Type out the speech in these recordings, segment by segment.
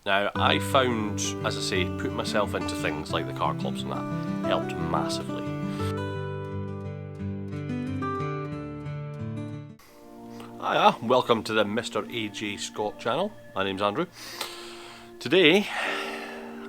Now, I found, as I say, putting myself into things like the car clubs and that helped massively. Hiya, welcome to the Mr. AJ Scott channel. My name's Andrew. Today,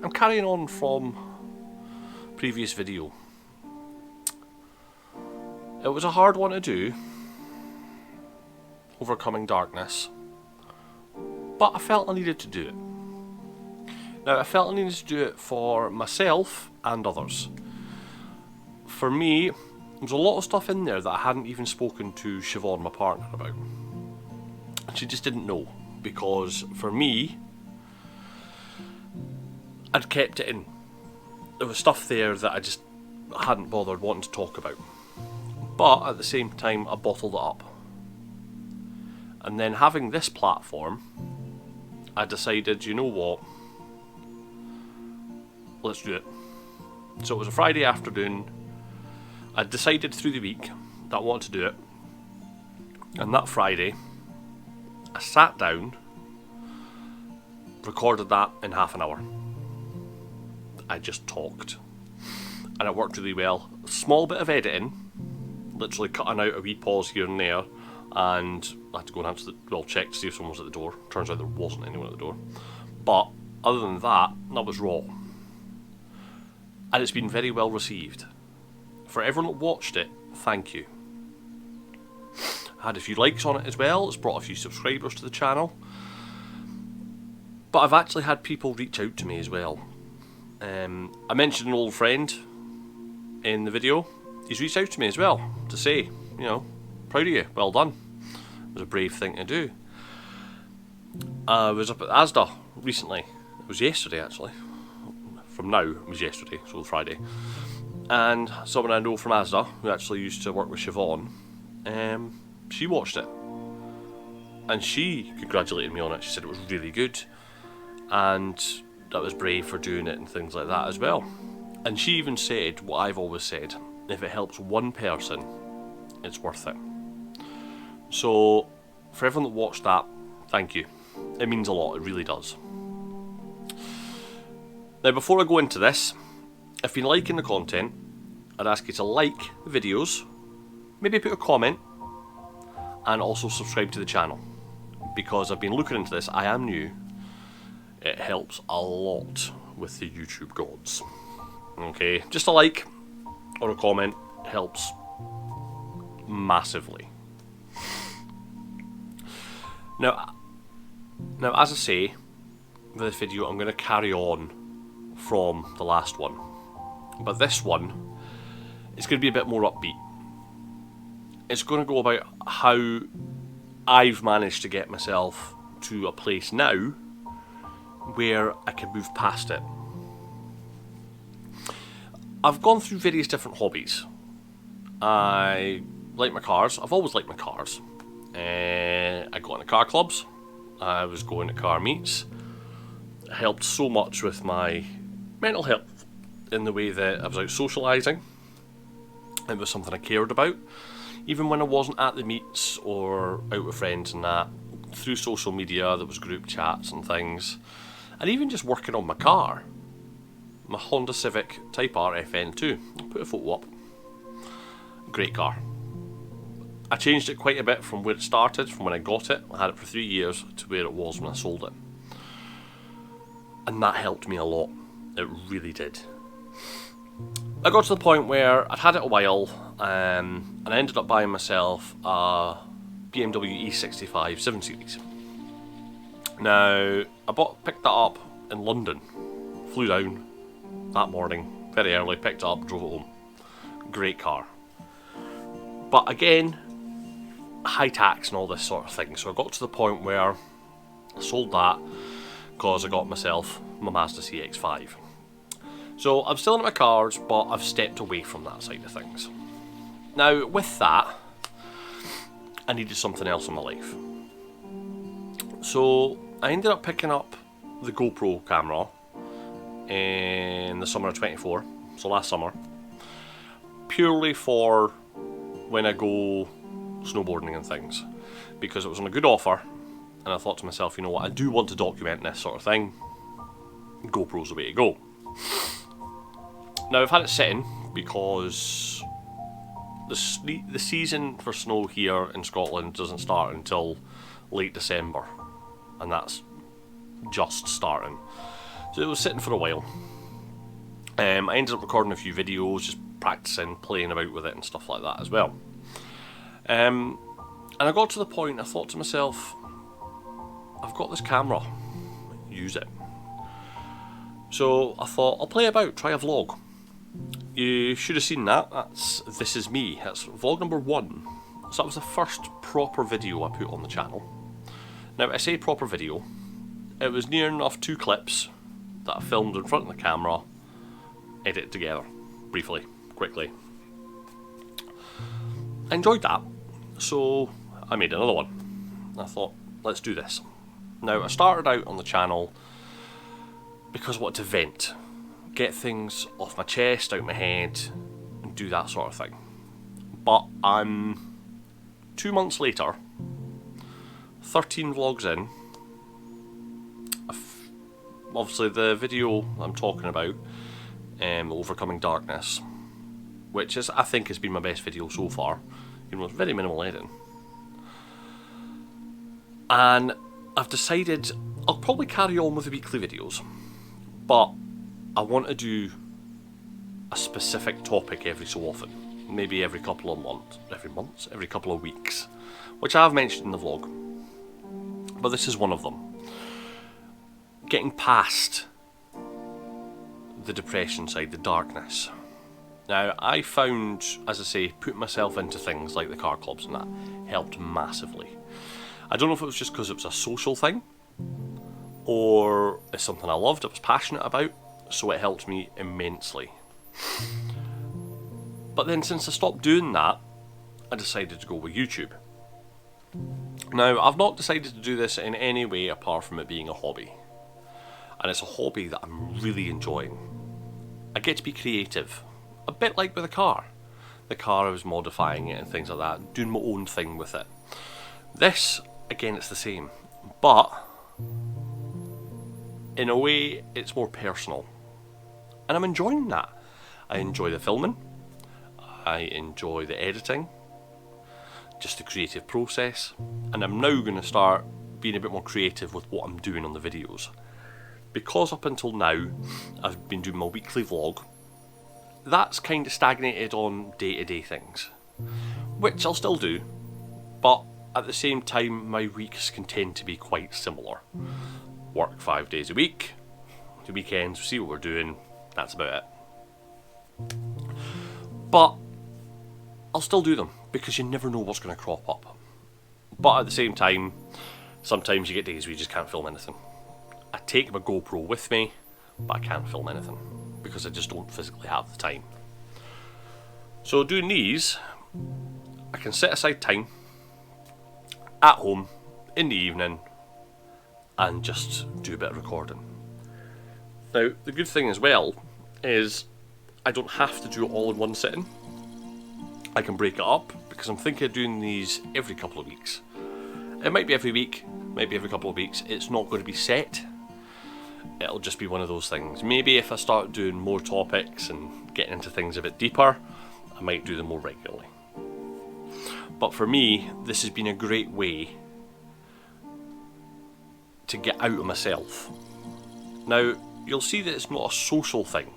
I'm carrying on from previous video. It was a hard one to do, overcoming darkness, but I felt I needed to do it. Now, I felt I needed to do it for myself and others. For me, there's a lot of stuff in there that I hadn't even spoken to Siobhan, my partner, about. She just didn't know, because for me, I'd kept it in. There was stuff there that I just hadn't bothered wanting to talk about. But at the same time, I bottled it up. And then having this platform, I decided, you know what? Let's do it. So it was a Friday afternoon. I decided through the week that I wanted to do it. And that Friday, I sat down, recorded that in half an hour. I just talked. And it worked really well. A small bit of editing, literally cutting out a wee pause here and there, and I had to go and answer check to see if someone was at the door. Turns out there wasn't anyone at the door. But other than that, that was raw. And it's been very well received. For everyone that watched it, thank you. I had a few likes on it as well. It's brought a few subscribers to the channel. But I've actually had people reach out to me as well. I mentioned an old friend in the video. He's reached out to me as well to say, you know, proud of you, well done. It was a brave thing to do. I was up at Asda recently. It was yesterday actually. From now, it was yesterday, so Friday. And someone I know from Asda, who actually used to work with Siobhan, she watched it. And she congratulated me on it. She said it was really good. And that was brave for doing it and things like that as well. And she even said what I've always said, if it helps one person, it's worth it. So, for everyone that watched that, thank you. It means a lot, it really does. Now, before I go into this, if you're liking the content, I'd ask you to like the videos, maybe put a comment, and also subscribe to the channel. Because I've been looking into this, I am new. It helps a lot with the YouTube gods. Okay, just a like or a comment helps massively. Now, as I say, with this video, I'm going to carry on from the last one. But this one, it's going to be a bit more upbeat. It's going to go about how I've managed to get myself to a place now where I can move past it. I've gone through various different hobbies. I like my cars. I've always liked my cars. I got into car clubs. I was going to car meets. It helped so much with my mental health in the way that I was out socialising. It was something I cared about. Even when I wasn't at the meets or out with friends and that, through social media there was group chats and things. And even just working on my car. My Honda Civic Type R FN2. I'll put a photo up. Great car. I changed it quite a bit from where it started, from when I got it. I had it for 3 years to where it was when I sold it. And that helped me a lot. It really did. I got to the point where I'd had it a while, and I ended up buying myself a BMW E65 7 Series. Now, I picked that up in London. Flew down that morning, very early, picked it up, drove it home. Great car. But again, high tax and all this sort of thing. So I got to the point where I sold that because I got myself my Mazda CX-5. So I'm still in my cars, but I've stepped away from that side of things. Now, with that, I needed something else in my life. So I ended up picking up the GoPro camera in the summer of 24, so last summer, purely for when I go snowboarding and things, because it was on a good offer, and I thought to myself, you know what, I do want to document this sort of thing, GoPro's the way to go. Now I've had it sitting because the season for snow here in Scotland doesn't start until late December, and that's just starting. So it was sitting for a while. I ended up recording a few videos, just practicing, playing about with it and stuff like that as well. And I got to the point, I thought to myself, I've got this camera, use it. So I thought, I'll play about, try a vlog. You should have seen that. That's This Is Me. That's vlog number 1. So that was the first proper video I put on the channel. Now, I say proper video. It was near enough 2 clips that I filmed in front of the camera, edited together, briefly, quickly. I enjoyed that, so I made another one. I thought, let's do this. Now, I started out on the channel because I wanted to vent. Get things off my chest, out my head, and do that sort of thing. But I'm 2 months later, 13 vlogs in. Obviously the video I'm talking about, Overcoming Darkness, which is, I think, has been my best video so far. You know, it's very minimal editing. And I've decided I'll probably carry on with the weekly videos, but I want to do a specific topic every so often, maybe every couple of months, every couple of weeks, which I have mentioned in the vlog, but this is one of them. Getting past the depression side, the darkness. Now, I found, as I say, putting myself into things like the car clubs and that helped massively. I don't know if it was just because it was a social thing, or it's something I loved, I was passionate about, so it helped me immensely. But then since I stopped doing that, I decided to go with YouTube. Now, I've not decided to do this in any way apart from it being a hobby. And it's a hobby that I'm really enjoying. I get to be creative, a bit like with a car. The car, I was modifying it and things like that, doing my own thing with it. This, again, it's the same, but in a way, it's more personal. And I'm enjoying that. I enjoy the filming, I enjoy the editing, just the creative process, and I'm now going to start being a bit more creative with what I'm doing on the videos. Because up until now, I've been doing my weekly vlog, that's kind of stagnated on day-to-day things, which I'll still do, but at the same time my weeks can tend to be quite similar. Work 5 days a week, the weekends, see what we're doing, that's about it. But I'll still do them, because you never know what's going to crop up. But at the same time, sometimes you get days where you just can't film anything. I take my GoPro with me, but I can't film anything because I just don't physically have the time. So doing these, I can set aside time at home in the evening and just do a bit of recording. Now, the good thing as well is I don't have to do it all in one sitting. I can break it up because I'm thinking of doing these every couple of weeks. It might be every week, maybe every couple of weeks. It's not going to be set. It'll just be one of those things. Maybe if I start doing more topics and getting into things a bit deeper, I might do them more regularly. But for me, this has been a great way to get out of myself. Now, you'll see that it's not a social thing.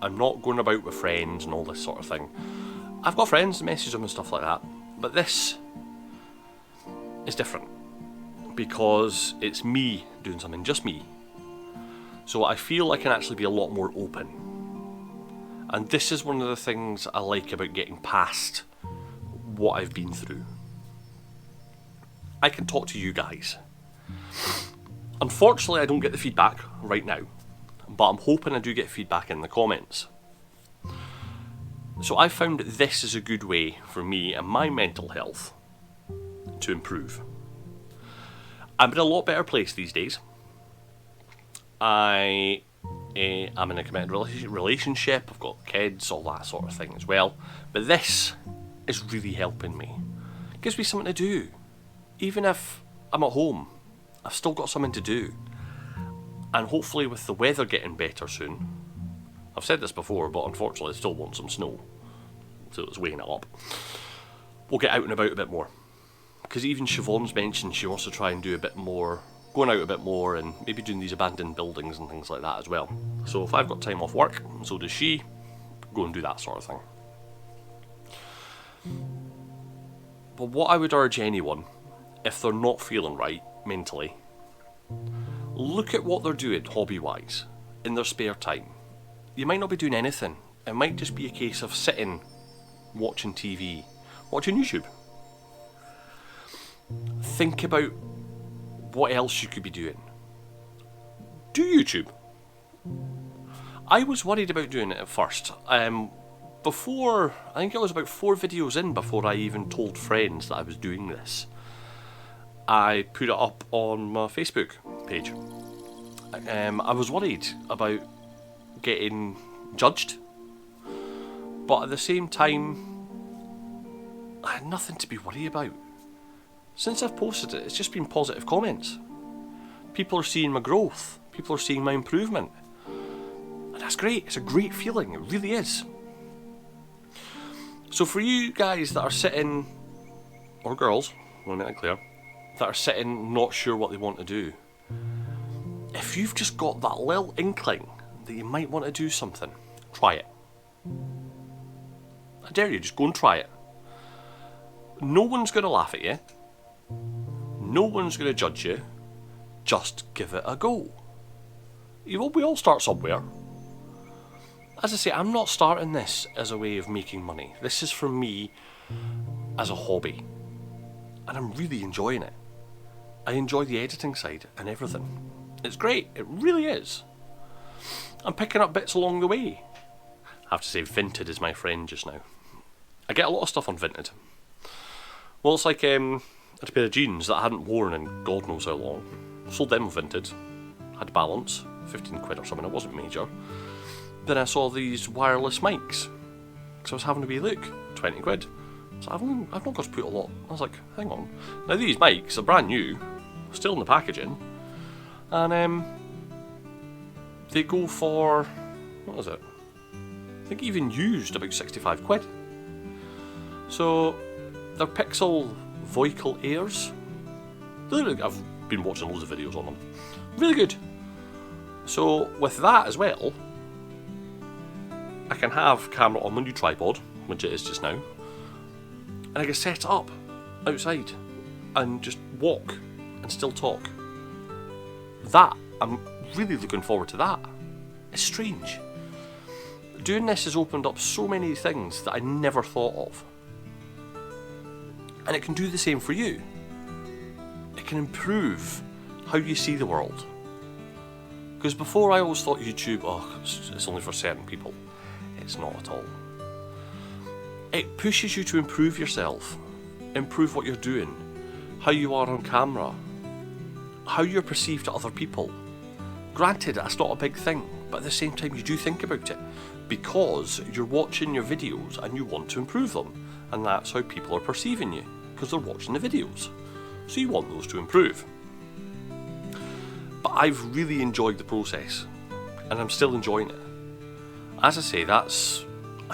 I'm not going about with friends and all this sort of thing. I've got friends, message them and stuff like that, but this is different because it's me doing something, just me. So I feel I can actually be a lot more open. And this is one of the things I like about getting past what I've been through. I can talk to you guys. Unfortunately, I don't get the feedback right now, but I'm hoping I do get feedback in the comments. So I found that this is a good way for me and my mental health to improve. I'm in a lot better place these days. I'm in a committed relationship, I've got kids, all that sort of thing as well. But this is really helping me. It gives me something to do. Even if I'm at home, I've still got something to do. And hopefully with the weather getting better soon, I've said this before, but unfortunately I still want some snow, so it's weighing it up, we'll get out and about a bit more. Because even Siobhan's mentioned she wants to try and do a bit more, going out a bit more and maybe doing these abandoned buildings and things like that as well. So if I've got time off work, so does she, go and do that sort of thing. But what I would urge anyone, if they're not feeling right mentally, look at what they're doing hobby-wise in their spare time. You might not be doing anything. It might just be a case of sitting, watching TV, watching YouTube. Think about what else you could be doing. Do YouTube. I was worried about doing it at first. Before, I think it was about 4 videos in before I even told friends that I was doing this. I put it up on my Facebook page. I was worried about getting judged, but at the same time, I had nothing to be worried about. Since I've posted it, it's just been positive comments. People are seeing my growth. People are seeing my improvement. And that's great. It's a great feeling. It really is. So for you guys that are sitting, or girls, I want to make that clear, that are sitting not sure what they want to do, if you've just got that little inkling that you might want to do something, try it. I dare you, just go and try it. No one's going to laugh at you. No one's going to judge you. Just give it a go. We all start somewhere. As I say, I'm not starting this as a way of making money. This is for me as a hobby. And I'm really enjoying it. I enjoy the editing side and everything. It's great, it really is. I'm picking up bits along the way. I have to say, Vinted is my friend just now. I get a lot of stuff on Vinted. Well, it's like, I had a pair of jeans that I hadn't worn in God knows how long. Sold them on Vinted. Had balance, 15 quid or something, it wasn't major. Then I saw these wireless mics. So I was having a wee look, 20 quid. So I've not got to put a lot. I was like, hang on. Now these mics are brand new, still in the packaging. And they go for, what is it? I think even used about 65 quid. So they're Pixel Voical Airs. I've been watching loads of videos on them. Really good. So with that as well, I can have camera on my new tripod, which it is just now, and I can set it up outside and just walk and still talk. That, I'm really looking forward to that. It's strange. Doing this has opened up so many things that I never thought of. And it can do the same for you. It can improve how you see the world. Because before I always thought YouTube, it's only for certain people. It's not at all. It pushes you to improve yourself, improve what you're doing, how you are on camera, how you're perceived to other people. Granted, that's not a big thing, but at the same time you do think about it, because you're watching your videos and you want to improve them, and that's how people are perceiving you, because they're watching the videos. So you want those to improve. But I've really enjoyed the process, and I'm still enjoying it. As I say, I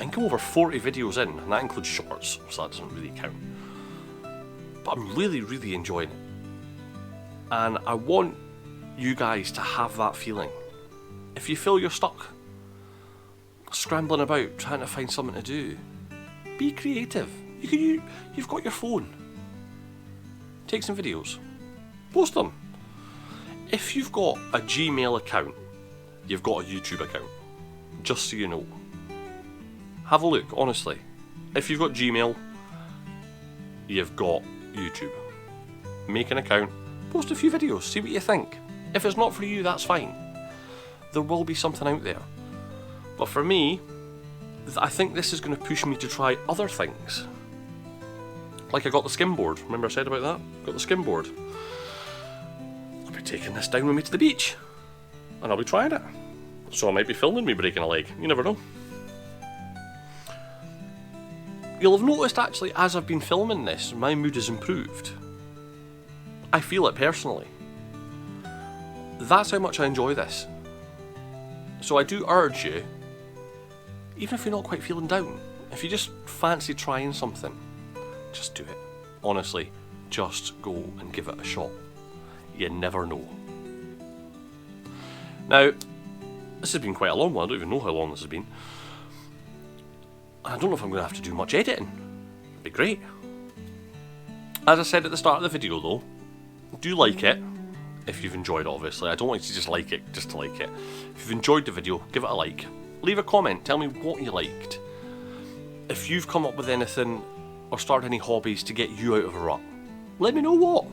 think I'm over 40 videos in, and that includes shorts, so that doesn't really count. But I'm really, really enjoying it. And I want you guys to have that feeling. If you feel you're stuck, scrambling about, trying to find something to do, be creative. You've got your phone. Take some videos. Post them. If you've got a Gmail account, you've got a YouTube account. Just so you know. Have a look, honestly. If you've got Gmail, you've got YouTube. Make an account, post a few videos, see what you think. If it's not for you, that's fine. There will be something out there. But for me, I think this is going to push me to try other things. Like I got the skimboard. Remember I said about that? Got the skimboard. I'll be taking this down with me to the beach. And I'll be trying it. So I might be filming me breaking a leg. You never know. You'll have noticed actually, as I've been filming this, my mood has improved. I feel it personally. That's how much I enjoy this. So I do urge you, even if you're not quite feeling down, if you just fancy trying something, just do it. Honestly, just go and give it a shot. You never know. Now, this has been quite a long one. I don't even know how long this has been. I don't know if I'm going to have to do much editing. It'd be great. As I said at the start of the video though, do like it if you've enjoyed it, obviously. I don't want you to just like it just to like it. If you've enjoyed the video, give it a like. Leave a comment, tell me what you liked. If you've come up with anything or started any hobbies to get you out of a rut, let me know what.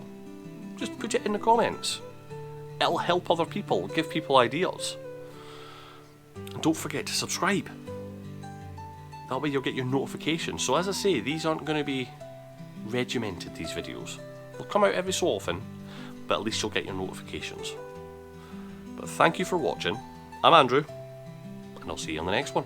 Just put it in the comments. It'll help other people, give people ideas. And don't forget to subscribe. That way you'll get your notifications. So as I say, these aren't going to be regimented, these videos. They'll come out every so often, but at least you'll get your notifications. But thank you for watching. I'm Andrew, and I'll see you on the next one.